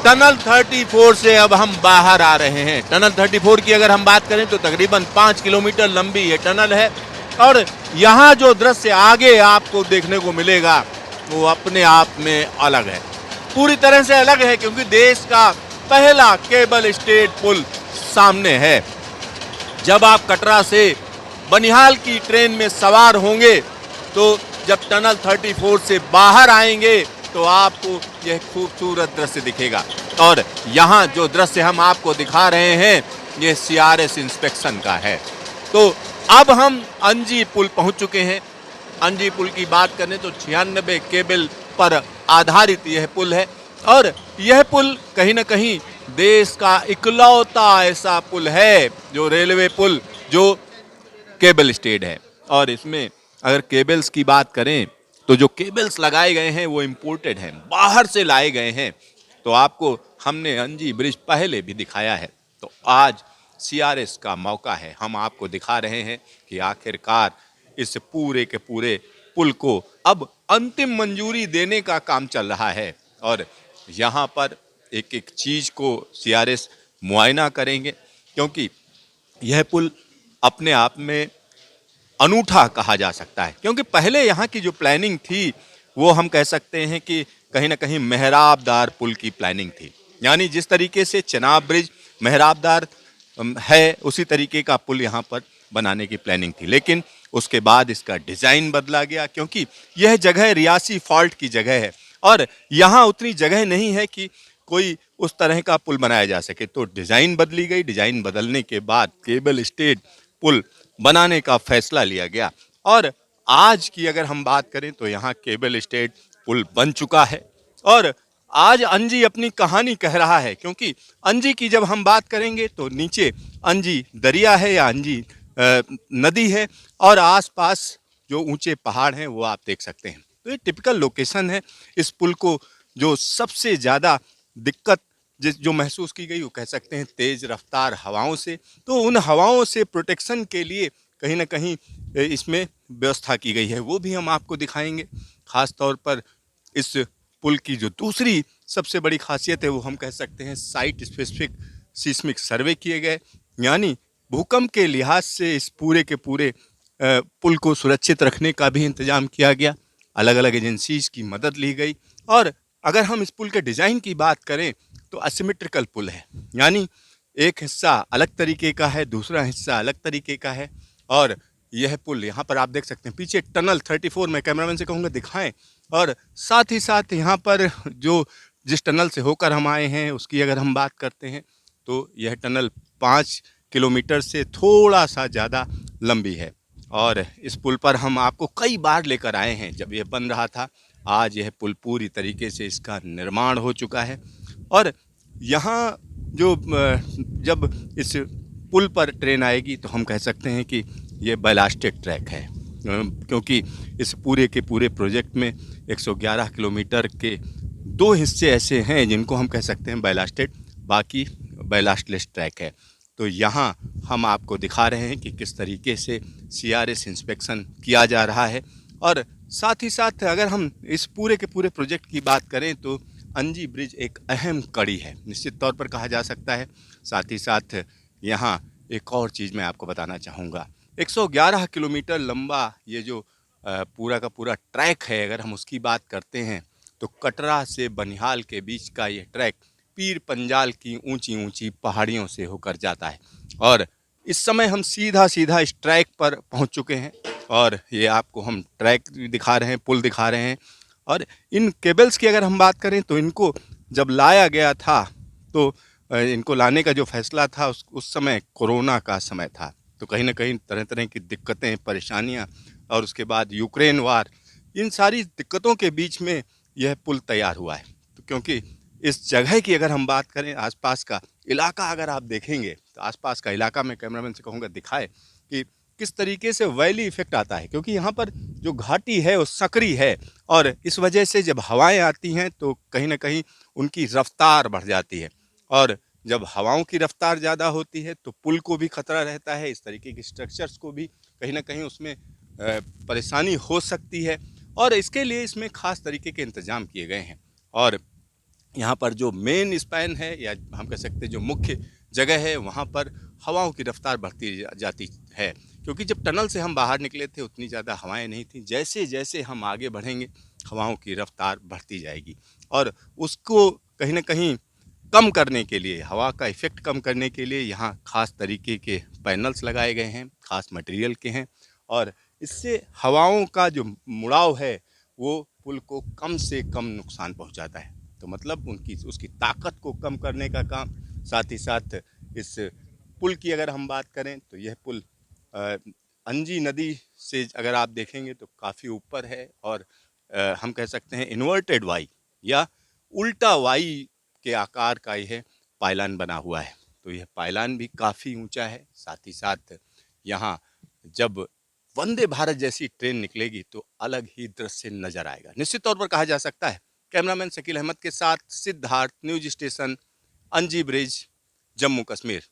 Tunnel 34 से अब हम बाहर आ रहे हैं। टनल 34 की अगर हम बात करें तो तकरीबन 5 किलोमीटर लंबी ये टनल है और यहाँ जो दृश्य आगे आपको देखने को मिलेगा वो अपने आप में अलग है, पूरी तरह से अलग है, क्योंकि देश का पहला केबल स्टेड पुल सामने है। जब आप कटरा से बनिहाल की ट्रेन में सवार होंगे तो जब टनल 34 से बाहर आएंगे तो आपको यह खूबसूरत दृश्य दिखेगा। और यहाँ जो दृश्य हम आपको दिखा रहे हैं ये सीआरएस इंस्पेक्शन का है। तो अब हम अंजी पुल पहुँच चुके हैं। अंजी पुल की बात करें तो 96 केबल पर आधारित यह पुल है और यह पुल कहीं ना कहीं देश का इकलौता ऐसा पुल है जो रेलवे पुल जो केबल स्टेड है। और इसमें अगर केबल्स की बात करें तो जो केबल्स लगाए गए हैं वो इम्पोर्टेड हैं, बाहर से लाए गए हैं। तो आपको हमने अंजी ब्रिज पहले भी दिखाया है, तो आज सीआरएस का मौका है, हम आपको दिखा रहे हैं कि आखिरकार इस पूरे के पूरे पुल को अब अंतिम मंजूरी देने का काम चल रहा है और यहाँ पर एक एक चीज़ को सीआरएस मुआयना करेंगे, क्योंकि यह पुल अपने आप में अनूठा कहा जा सकता है। क्योंकि पहले यहाँ की जो प्लानिंग थी वो हम कह सकते हैं कि कहीं ना कहीं मेहराबदार पुल की प्लानिंग थी, यानी जिस तरीके से चेनाब ब्रिज मेहराबदार है उसी तरीके का पुल यहाँ पर बनाने की प्लानिंग थी। लेकिन उसके बाद इसका डिज़ाइन बदला गया, क्योंकि यह जगह रियासी फॉल्ट की जगह है और यहाँ उतनी जगह नहीं है कि कोई उस तरह का पुल बनाया जा सके। तो डिज़ाइन बदली गई, डिज़ाइन बदलने के बाद केबल स्टेड पुल बनाने का फैसला लिया गया और आज की अगर हम बात करें तो यहाँ केबल स्टेड पुल बन चुका है। और आज अंजी अपनी कहानी कह रहा है, क्योंकि अंजी की जब हम बात करेंगे तो नीचे अंजी दरिया है या अंजी नदी है और आसपास जो ऊंचे पहाड़ हैं वो आप देख सकते हैं। तो ये टिपिकल लोकेशन है। इस पुल को जो सबसे ज़्यादा दिक्कत जो महसूस की गई वो कह सकते हैं तेज़ रफ्तार हवाओं से। तो उन हवाओं से प्रोटेक्शन के लिए कहीं ना कहीं इसमें व्यवस्था की गई है, वो भी हम आपको दिखाएंगे। ख़ास तौर पर इस पुल की जो दूसरी सबसे बड़ी खासियत है वो हम कह सकते हैं साइट स्पेसिफिक सीस्मिक सर्वे किए गए, यानी भूकंप के लिहाज से इस पूरे के पूरे पुल को सुरक्षित रखने का भी इंतज़ाम किया गया। अलग अलग एजेंसीज़ की मदद ली गई। और अगर हम इस पुल के डिज़ाइन की बात करें तो असिमेट्रिकल पुल है, यानी एक हिस्सा अलग तरीके का है, दूसरा हिस्सा अलग तरीके का है। और यह पुल यहाँ पर आप देख सकते हैं पीछे टनल 34 में कैमरामैन से कहूँगा दिखाएं। और साथ ही साथ यहाँ पर जो जिस टनल से होकर हम आए हैं उसकी अगर हम बात करते हैं तो यह टनल 5 किलोमीटर से थोड़ा सा ज़्यादा लंबी है और इस पुल पर हम आपको कई बार लेकर आए हैं जब यह बन रहा था। आज यह पुल पूरी तरीके से इसका निर्माण हो चुका है और यहाँ जो जब इस पुल पर ट्रेन आएगी तो हम कह सकते हैं कि ये बैलास्टिक ट्रैक है, क्योंकि इस पूरे के पूरे प्रोजेक्ट में 111 किलोमीटर के दो हिस्से ऐसे हैं जिनको हम कह सकते हैं बैलास्टेड, बाकी बैलास्टलेस ट्रैक है। तो यहाँ हम आपको दिखा रहे हैं कि किस तरीके से सीआरएस इंस्पेक्शन किया जा रहा है। और साथ ही साथ अगर हम इस पूरे के पूरे प्रोजेक्ट की बात करें तो अंजी ब्रिज एक अहम कड़ी है, निश्चित तौर पर कहा जा सकता है। साथ ही साथ यहाँ एक और चीज़ मैं आपको बताना चाहूँगा, 111 किलोमीटर लंबा ये जो पूरा का पूरा ट्रैक है, अगर हम उसकी बात करते हैं तो कटरा से बनिहाल के बीच का ये ट्रैक पीर पंजाल की ऊंची ऊंची पहाड़ियों से होकर जाता है। और इस समय हम सीधा सीधा इस ट्रैक पर पहुंच चुके हैं और ये आपको हम ट्रैक दिखा रहे हैं, पुल दिखा रहे हैं। और इन केबल्स की अगर हम बात करें तो इनको जब लाया गया था तो इनको लाने का जो फैसला था उस समय कोरोना का समय था। तो कहीं ना कहीं तरह तरह की दिक्कतें, परेशानियां और उसके बाद यूक्रेन वार, इन सारी दिक्कतों के बीच में यह पुल तैयार हुआ है। तो क्योंकि इस जगह की अगर हम बात करें, आसपास का इलाका अगर आप देखेंगे तो आसपास का इलाका मैं कैमरामैन से कहूँगा दिखाए कि किस तरीके से वैली इफेक्ट आता है, क्योंकि यहाँ पर जो घाटी है वो सकरी है और इस वजह से जब हवाएं आती हैं तो कहीं ना कहीं उनकी रफ्तार बढ़ जाती है और जब हवाओं की रफ्तार ज़्यादा होती है तो पुल को भी खतरा रहता है, इस तरीके के स्ट्रक्चर्स को भी कहीं ना कहीं उसमें परेशानी हो सकती है। और इसके लिए इसमें ख़ास तरीके के इंतज़ाम किए गए हैं। और यहाँ पर जो मेन स्पैन है या हम कह सकते हैं जो मुख्य जगह है वहाँ पर हवाओं की रफ्तार बढ़ती जाती है, क्योंकि जब टनल से हम बाहर निकले थे उतनी ज़्यादा हवाएं नहीं थी। जैसे जैसे हम आगे बढ़ेंगे हवाओं की रफ्तार बढ़ती जाएगी और उसको कहीं ना कहीं कम करने के लिए, हवा का इफेक्ट कम करने के लिए यहाँ खास तरीके के पैनल्स लगाए गए हैं, खास मटेरियल के हैं और इससे हवाओं का जो मुड़ाव है वो पुल को कम से कम नुकसान पहुंचाता है। तो मतलब उनकी उसकी ताकत को कम करने का काम, साथ ही साथ इस पुल की अगर हम बात करें तो यह पुल अंजी नदी से अगर आप देखेंगे तो काफ़ी ऊपर है और हम कह सकते हैं इन्वर्टेड वाई या उल्टा वाई के आकार का यह पायलान बना हुआ है। तो यह पायलान भी काफ़ी ऊंचा है। साथ ही साथ यहाँ जब वंदे भारत जैसी ट्रेन निकलेगी तो अलग ही दृश्य नजर आएगा। निश्चित तौर पर कहा जा सकता है। कैमरामैन शकील अहमद के साथ सिद्धार्थ, न्यूज स्टेशन, अंजी ब्रिज, जम्मू कश्मीर।